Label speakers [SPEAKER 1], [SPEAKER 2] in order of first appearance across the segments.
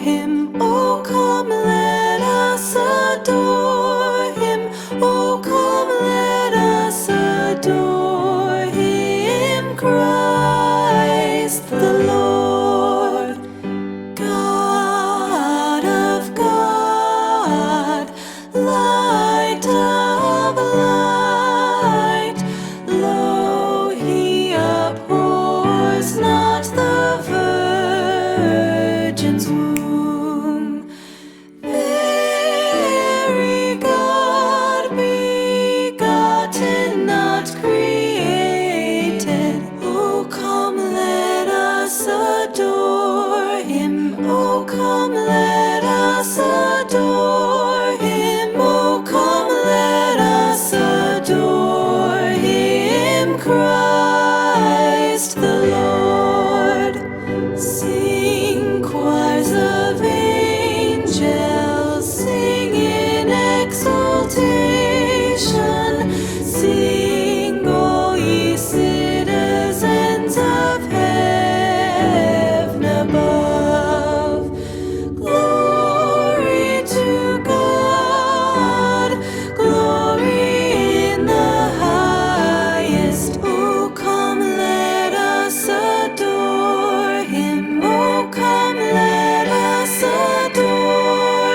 [SPEAKER 1] him. Oh, come, let us adore him. Oh, come, let us adore him. Christ the Lord, God of God, light of light. Lo, he abhors not the virgin's womb. Very God begotten, not created. Oh, come, let us adore him. Oh, come, let us adore him. Oh, come, let us adore him. Christ the Lord. Sing, choirs of angels, sing in exultation. Sing, all ye citizens of heaven above. Glory to God, glory in the highest. Oh, come, let us adore him. Oh, come, let us adore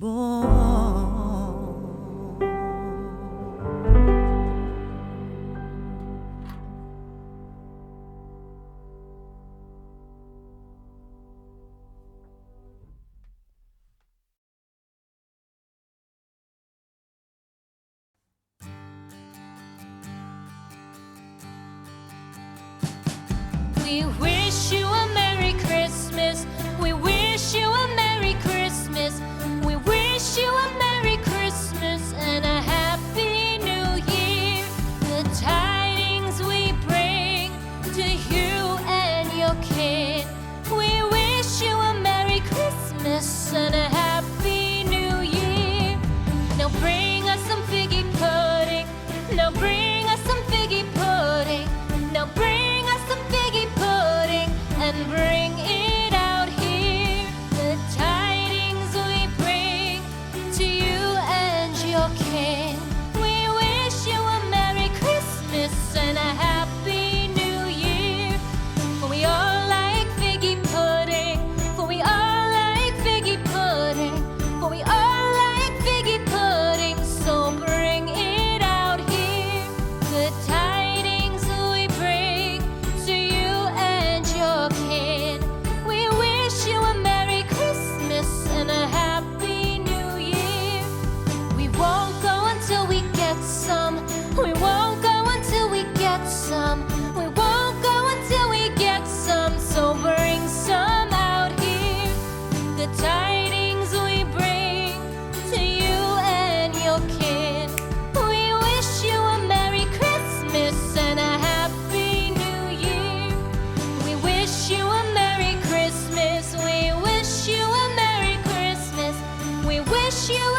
[SPEAKER 1] We wish you a Merry Christmas. We wish you a Merry Christmas. We wish you a Merry Christmas and a Happy New Year. The tidings we bring to you and your kin. We wish you a Merry Christmas and a Happy New Year. Now bring us some figgy pudding. Now bring us some figgy pudding. Now bring us some figgy pudding and bring it out here. The tidings we bring to you and your kin. We wish you a Merry Christmas and a Happy New Year. For we all like figgy pudding. For we all like figgy pudding. For we all like figgy pudding. So bring it out here. The tidings we bring to you and your kin. We wish you a Merry Christmas and a Happy New Year. We won't go until we get some. We won't go until we get some. We won't go until we get some. So bring some out here. The tidings we bring to you and your kin. We wish you a Merry Christmas and a Happy New Year. We wish you a Merry Christmas. We wish you a Merry Christmas. We wish you